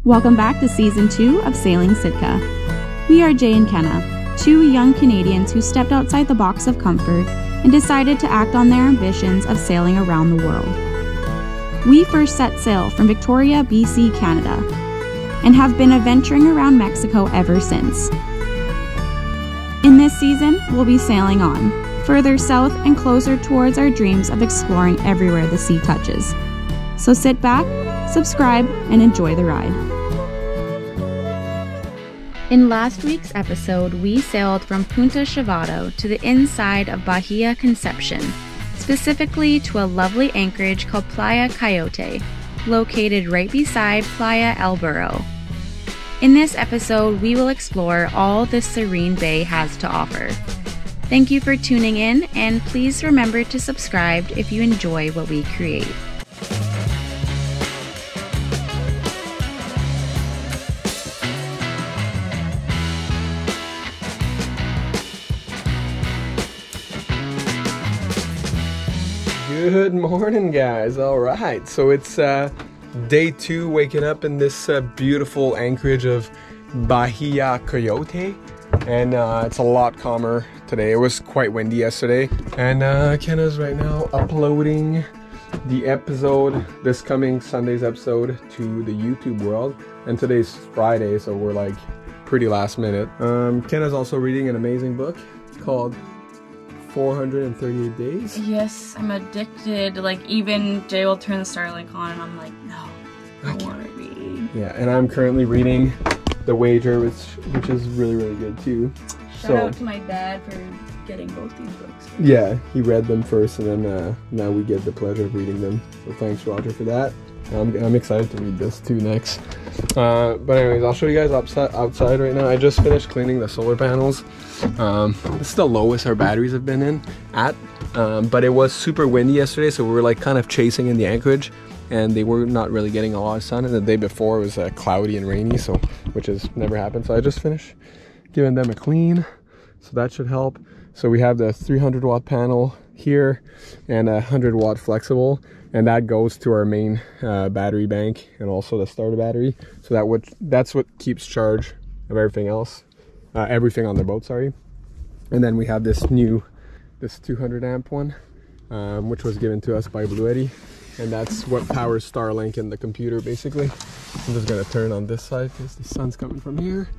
Welcome back to Season 2 of Sailing Sitka. We are Jay and Kenna, two young Canadians who stepped outside the box of comfort and decided to act on their ambitions of sailing around the world. We first set sail from Victoria, BC, Canada, and have been adventuring around Mexico ever since. In this season, we'll be sailing on, further south and closer towards our dreams of exploring everywhere the sea touches. So sit back, subscribe, and enjoy the ride. In last week's episode, we sailed from Punta Chavado to the inside of Bahia Concepcion, specifically to a lovely anchorage called Playa Coyote, located right beside Playa El Burro. In this episode, we will explore all this serene bay has to offer. Thank you for tuning in, and please remember to subscribe if you enjoy what we create. Good morning, guys. All right, so it's day 2, waking up in this beautiful anchorage of Bahia Coyote, and it's a lot calmer today. It was quite windy yesterday, and Kenna's right now uploading the episode, this coming Sunday's episode, to the YouTube world, and today's Friday, so we're like pretty last minute. Kenna's also reading an amazing book called 438 Days. Yes, I'm addicted. Like, even Jay will turn the Starlink on and I'm like, no, I want to read. Yeah, and I'm currently reading The Wager, which is really, really good too. Shout out to my dad for getting both these books. Yeah, he read them first, and then now we get the pleasure of reading them. So thanks, Roger, for that. I'm excited to read this too next. But anyways, I'll show you guys outside right now. I just finished cleaning the solar panels. This is the lowest our batteries have been at, but it was super windy yesterday, so we were like kind of chasing in the anchorage, and they were not really getting a lot of sun. And the day before it was cloudy and rainy, so which has never happened. So I just finished giving them a clean, so that should help. So we have the 300 watt panel here and a 100 watt flexible, and that goes to our main battery bank and also the starter battery. So that's what keeps charge of everything else, everything on the boat, sorry. And then we have this 200 amp one, which was given to us by Blue Eddy, and that's what powers Starlink and the computer basically. I'm just gonna turn on this side because the sun's coming from here.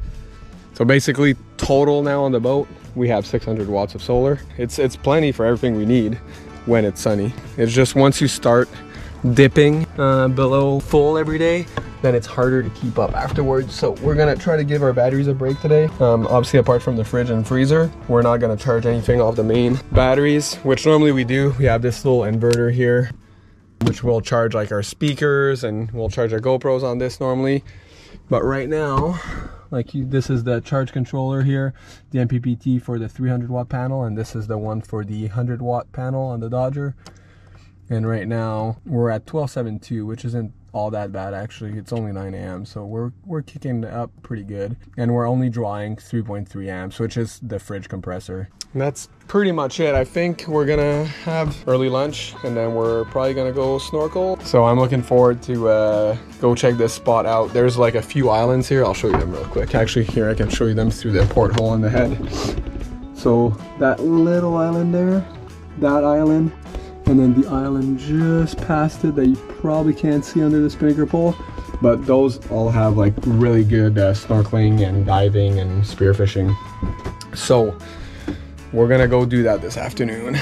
So basically, total now on the boat, we have 600 watts of solar. It's plenty for everything we need when it's sunny. It's just once you start dipping below full every day, then it's harder to keep up afterwards. So we're gonna try to give our batteries a break today. Obviously, apart from the fridge and freezer, we're not gonna charge anything off the main batteries, which normally we do. We have this little inverter here, which will charge like our speakers, and we'll charge our GoPros on this normally. But right now, this is the charge controller here, the MPPT for the 300 watt panel, and this is the one for the 100 watt panel on the Dodger. And right now we're at 12.72, which isn't all that bad actually. It's only 9 amps, so we're kicking it up pretty good, and we're only drawing 3.3 amps, which is the fridge compressor. And that's pretty much it. I think we're gonna have early lunch, and then we're probably gonna go snorkel. So I'm looking forward to go check this spot out. There's like a few islands here. I'll show you them real quick. Actually, here I can show you them through the porthole in the head. So that little island there, that island, and then the island just past it that you probably can't see under the spinnaker pole, but those all have like really good snorkeling and diving and spearfishing. So we're gonna go do that this afternoon.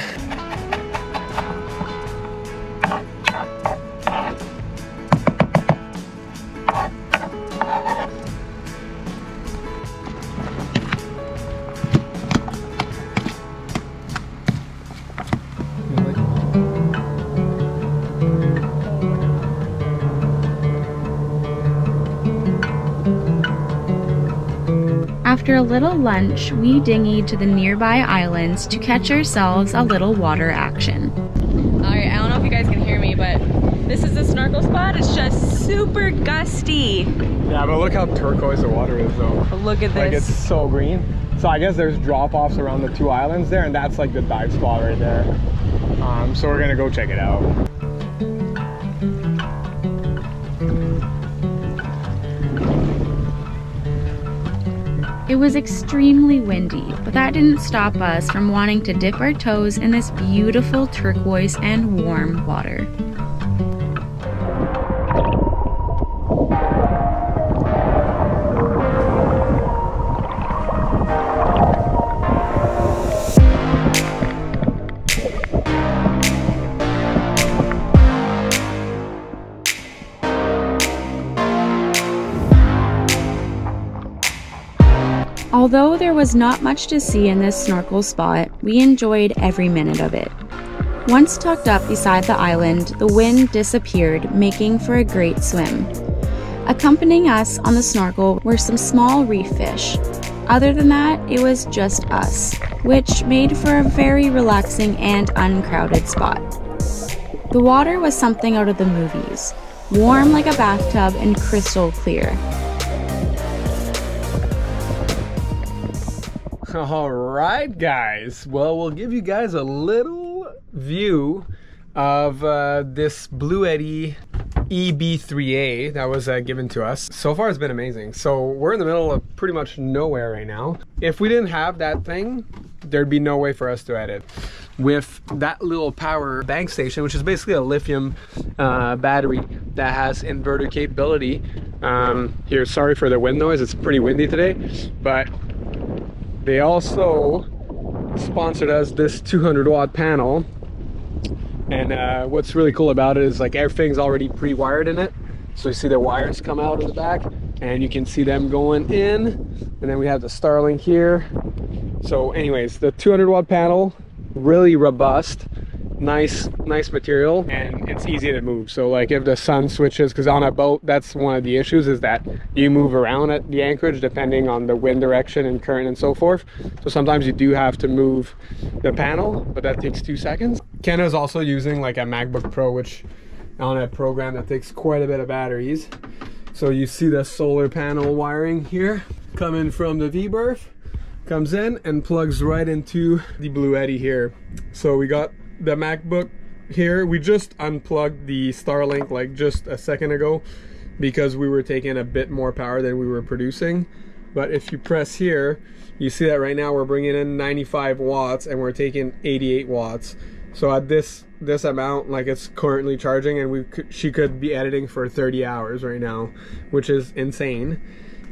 After a little lunch, we dinghied to the nearby islands to catch ourselves a little water action. Alright, I don't know if you guys can hear me, but this is the snorkel spot. It's just super gusty. Yeah, but look how turquoise the water is though. But look at this. Like, it's so green. So I guess there's drop-offs around the 2 islands there, and that's like the dive spot right there. So we're gonna go check it out. It was extremely windy, but that didn't stop us from wanting to dip our toes in this beautiful turquoise and warm water. Although there was not much to see in this snorkel spot, we enjoyed every minute of it. Once tucked up beside the island, the wind disappeared, making for a great swim. Accompanying us on the snorkel were some small reef fish. Other than that, it was just us, which made for a very relaxing and uncrowded spot. The water was something out of the movies, warm like a bathtub and crystal clear. All right, guys. Well, we'll give you guys a little view of this Blue Eddy EB3A that was given to us. So far, it's been amazing. So we're in the middle of pretty much nowhere right now. If we didn't have that thing, there'd be no way for us to edit. With that little power bank station, which is basically a lithium battery that has inverter capability. Here, sorry for the wind noise. It's pretty windy today, but they also sponsored us this 200 watt panel, and what's really cool about it is like everything's already pre-wired in it. So you see the wires come out of the back and you can see them going in, and then we have the Starlink here. So anyways, the 200 watt panel, really robust, nice material, and it's easy to move. So like if the sun switches, because on a boat, that's one of the issues, is that you move around at the anchorage depending on the wind direction and current and so forth. So sometimes you do have to move the panel, but that takes 2 seconds. Kenna's also using like a MacBook Pro, which on a program that takes quite a bit of batteries. So you see the solar panel wiring here coming from the V-berth, comes in and plugs right into the Blue Eddy here. So we got the MacBook here. We just unplugged the Starlink like just a second ago because we were taking a bit more power than we were producing. But if you press here, you see that right now we're bringing in 95 watts and we're taking 88 watts. So at this amount, like it's currently charging, and she could be editing for 30 hours right now, which is insane.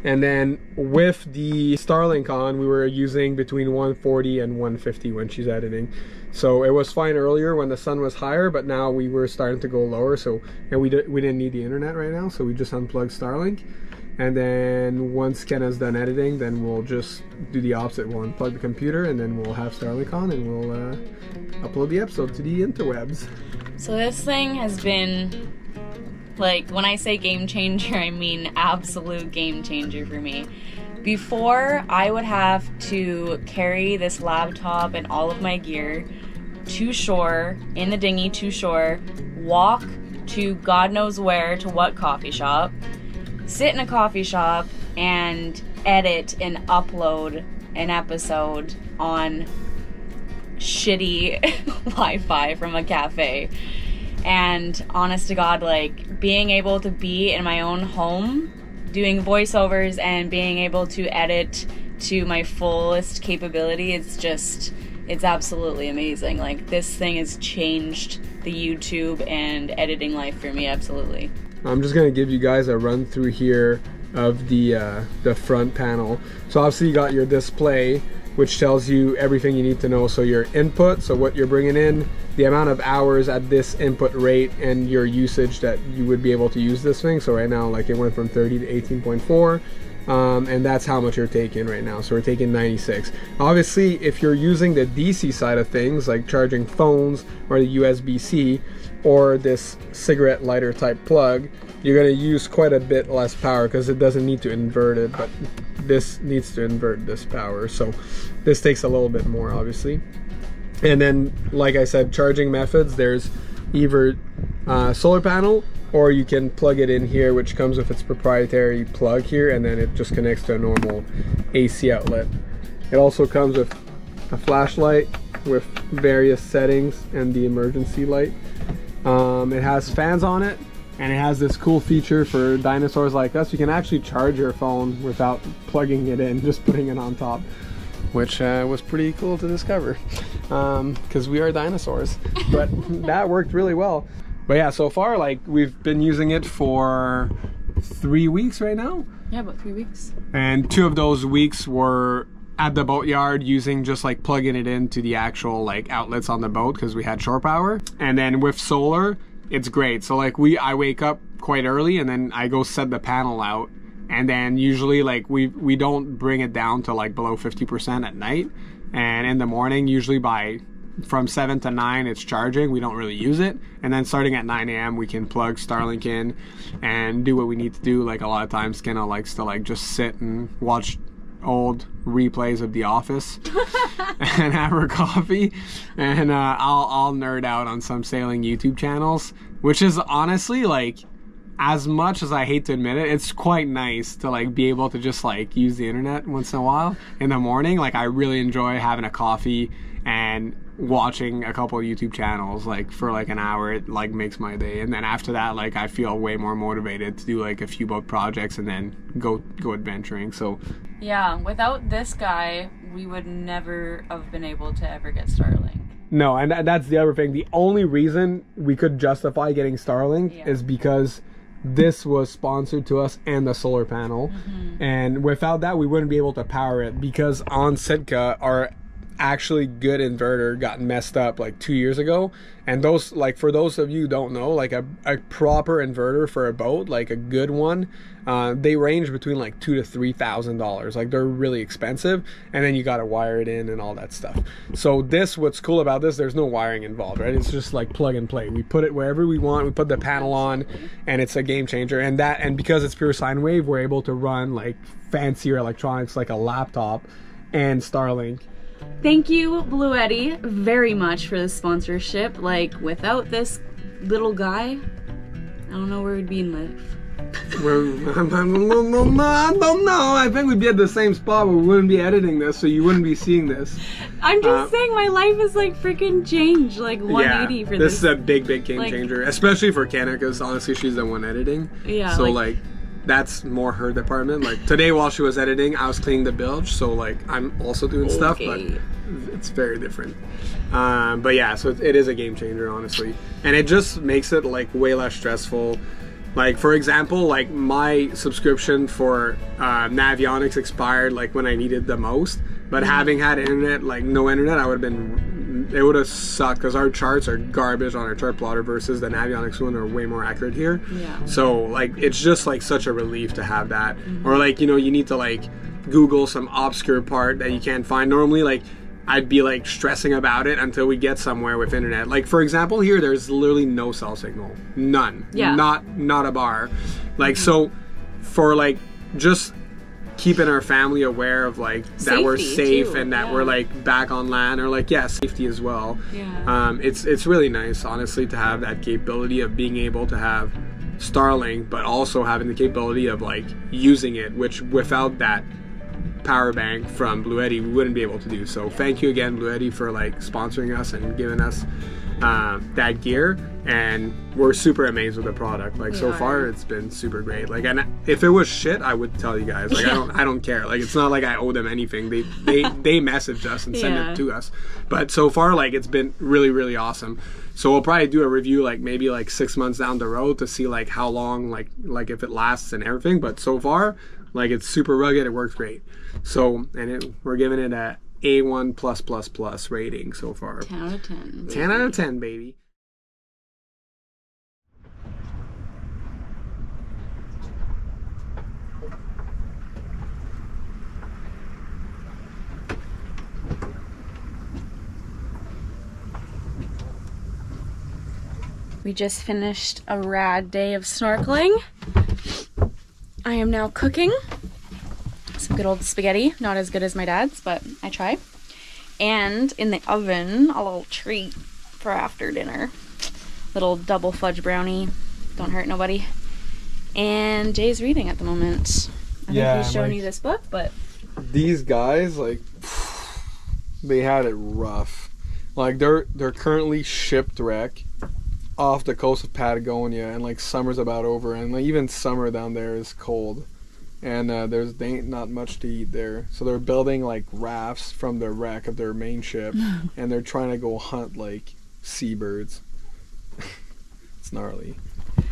And then with the Starlink on, we were using between 140 and 150 when she's editing. So it was fine earlier when the sun was higher, but now we were starting to go lower. So, and we didn't need the internet right now, so we just unplugged Starlink. And then once Kenna's done editing, then we'll just do the opposite. We'll unplug the computer and then we'll have Starlink on and we'll upload the episode to the interwebs. So this thing has been, like, when I say game changer, I mean absolute game changer for me. Before, I would have to carry this laptop and all of my gear to shore, in the dinghy to shore, walk to God knows where, to what coffee shop, sit in a coffee shop and edit and upload an episode on shitty Wi-Fi from a cafe. And honest to God, like, being able to be in my own home doing voiceovers and being able to edit to my fullest capability, it's absolutely amazing. Like, this thing has changed the YouTube and editing life for me, absolutely. I'm just gonna give you guys a run through here of the front panel. So obviously you got your display, which tells you everything you need to know. So your input, so what you're bringing in, the amount of hours at this input rate, and your usage that you would be able to use this thing. So right now, like, it went from 30 to 18.4. And that's how much you're taking right now. So we're taking 96. Obviously, if you're using the DC side of things, like charging phones or the USB-C or this cigarette lighter type plug, you're going to use quite a bit less power because it doesn't need to invert it, but this needs to invert this power. So this takes a little bit more, obviously. And then, like I said, charging methods, there's either solar panel, or you can plug it in here, which comes with its proprietary plug here, and then it just connects to a normal AC outlet. It also comes with a flashlight with various settings and the emergency light. It has fans on it, And it has this cool feature for dinosaurs like us. You can actually charge your phone without plugging it in, just putting it on top, which was pretty cool to discover because we are dinosaurs. But that worked really well. But yeah, so far, like, we've been using it for 3 weeks right now. Yeah, about 3 weeks. And 2 of those weeks were at the boatyard using just like plugging it into the actual like outlets on the boat because we had shore power. And then with solar, it's great. So like I wake up quite early and then I go set the panel out, and then usually like we don't bring it down to like below 50% at night, and in the morning usually from 7 to 9 it's charging. We don't really use it, and then starting at 9 a.m. we can plug Starlink in and do what we need to do. Like a lot of times Kenna likes to like just sit and watch old replays of The Office and have her coffee, and I'll nerd out on some sailing YouTube channels, which is honestly, like, as much as I hate to admit it, it's quite nice to like be able to just like use the internet once in a while in the morning. Like, I really enjoy having a coffee and watching a couple of YouTube channels like for like an hour. It like makes my day, and then after that, like, I feel way more motivated to do like a few boat projects and then go adventuring. So yeah, without this guy we would never have been able to ever get Starlink. No, and that's the other thing. The only reason we could justify getting Starlink is because this was sponsored to us and the solar panel. And without that we wouldn't be able to power it, because on Sitka our actually good inverter got messed up like 2 years ago. And those, like, for those of you who don't know, like a proper inverter for a boat, like a good one, they range between like $2,000 to $3,000. Like, they're really expensive, and then you got to wire it in and all that stuff. So what's cool about this, there's no wiring involved, right? It's just like plug and play. We put it wherever we want, we put the panel on, and it's a game changer. And because it's pure sine wave, we're able to run like fancier electronics like a laptop and Starlink. Thank you, Bluetti, very much for the sponsorship. Like, without this little guy, I don't know where we'd be in life. I don't know. I think we'd be at the same spot, but we wouldn't be editing this, so you wouldn't be seeing this. I'm just saying, my life is like freaking changed, like 180 for this. This is a big game changer, especially for Kenna, because honestly, she's the one editing. Yeah. So like that's more her department. Like today while she was editing, I was cleaning the bilge, so like I'm also doing stuff, but it's very different. But yeah, so it is a game changer, honestly, and it just makes it like way less stressful. Like, for example, like my subscription for Navionics expired like when I needed the most, but having had internet, like no internet, it would have sucked, because our charts are garbage on our chart plotter versus the Navionics one are way more accurate here. Yeah. So like it's just like such a relief to have that. Or like, you know, you need to like Google some obscure part that you can't find normally. Like I'd be like stressing about it until we get somewhere with internet. Like, for example, here there's literally no cell signal, none. Yeah. Not a bar. Like, so for like just keeping our family aware of like that safety, we're safe too. and that we're like back on land, or like safety as well. Yeah. It's really nice, honestly, to have that capability of being able to have Starlink, but also having the capability of like using it, which without that power bank from Bluetti we wouldn't be able to do. So thank you again, Bluetti, for like sponsoring us and giving us that gear, and we're super amazed with the product. Like, so far it's been super great. Like, and if it was shit, I would tell you guys. Like, I don't care. Like, it's not like I owe them anything. They messaged us and sent it to us. But so far, like, it's been really, really awesome. So we'll probably do a review like maybe like 6 months down the road to see like how long, like if it lasts and everything. But so far, like, it's super rugged. It works great. So, and we're giving it a A1+++ rating so far. 10 out of 10. 10 out of 10, baby. We just finished a rad day of snorkeling. I am now cooking some good old spaghetti. Not as good as my dad's, but I try. And in the oven, a little treat for after dinner. Little double fudge brownie. Don't hurt nobody. And Jay's reading at the moment. I think he's showing you this book, but these guys, like, they had it rough. Like, they're currently shipwrecked off the coast of Patagonia, and like summer's about over, and like even summer down there is cold, and there ain't not much to eat there. So they're building like rafts from the wreck of their main ship, and they're trying to go hunt like seabirds. It's gnarly.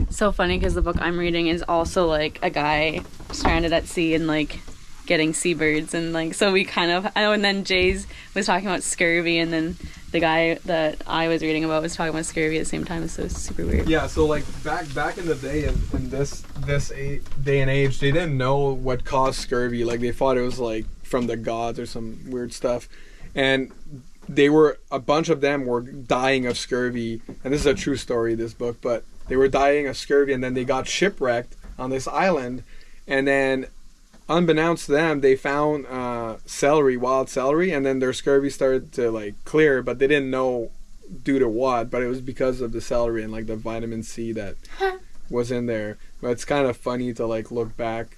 So funny because the book I'm reading is also like a guy stranded at sea and like getting seabirds, and like so we kind of and then Jay's was talking about scurvy, and then the guy that I was reading about was talking about scurvy at the same time. It's so super weird. Yeah, so like back in the day, in this day and age, they didn't know what caused scurvy. Like they thought it was like from the gods or some weird stuff, and a bunch of them were dying of scurvy, and this is a true story, this book, but they were dying of scurvy, and then they got shipwrecked on this island, and then unbeknownst to them, they found wild celery, and then their scurvy started to like clear, but they didn't know due to what, but it was because of the celery and like the vitamin C that was in there. But it's kind of funny to like look back.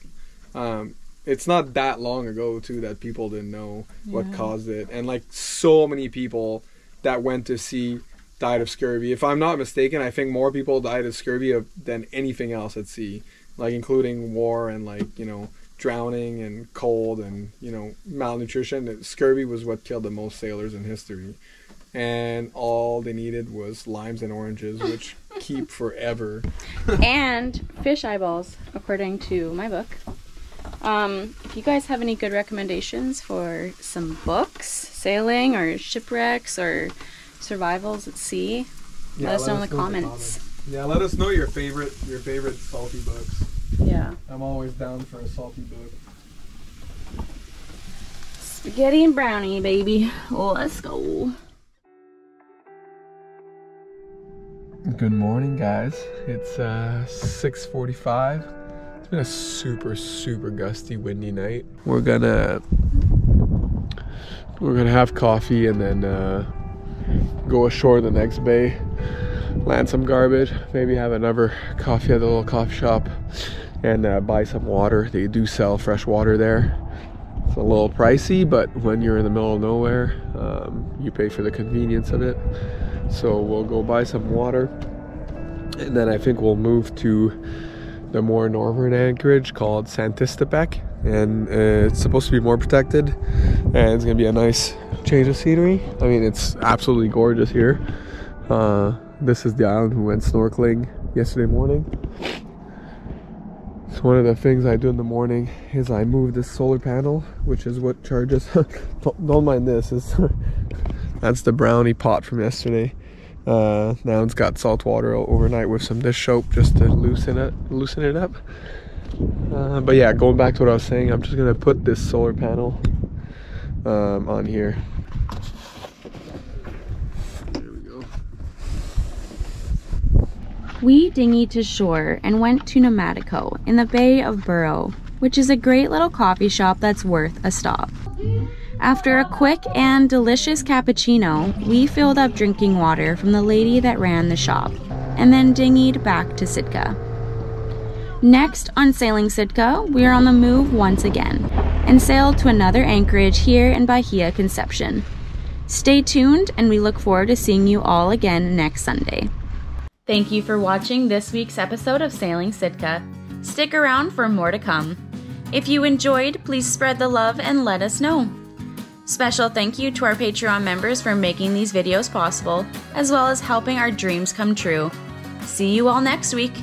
It's not that long ago too that people didn't know what caused it, and like so many people that went to sea died of scurvy. If I'm not mistaken, I think more people died of scurvy than anything else at sea, like including war and like drowning and cold and malnutrition. Scurvy was what killed the most sailors in history, and all they needed was limes and oranges, which keep forever. And fish eyeballs, according to my book. If you guys have any good recommendations for some books, sailing or shipwrecks or survivals at sea, let us know in the comments. Yeah, let us know your favorite salty books. Yeah. I'm always down for a salty book. Spaghetti and brownie, baby. Let's go. Good morning, guys. It's 6:45. It's been a super gusty, windy night. We're gonna have coffee and then go ashore the next bay, land some garbage, maybe have another coffee at the little coffee shop, and buy some water. They do sell fresh water there. It's a little pricey, but when you're in the middle of nowhere, you pay for the convenience of it. So we'll go buy some water, and then I think we'll move to the more northern anchorage called Santistepec, and it's supposed to be more protected, and it's gonna be a nice change of scenery. I mean, it's absolutely gorgeous here. This is the island we went snorkeling yesterday morning. So one of the things I do in the morning is I move this solar panel, which is what charges. Don't mind this. That's the brownie pot from yesterday. Now it's got salt water overnight with some dish soap just to loosen it up. But yeah, going back to what I was saying, I'm just gonna put this solar panel on here. There we go. We dinghied to shore and went to Nomadico in the Bay of Burrow, which is a great little coffee shop that's worth a stop. After a quick and delicious cappuccino, we filled up drinking water from the lady that ran the shop, and then dinghied back to Sitka. Next on Sailing Sitka, we are on the move once again, and sailed to another anchorage here in Bahia Conception. Stay tuned, and we look forward to seeing you all again next Sunday. Thank you for watching this week's episode of Sailing Sitka. Stick around for more to come. If you enjoyed, please spread the love and let us know. Special thank you to our Patreon members for making these videos possible, as well as helping our dreams come true. See you all next week.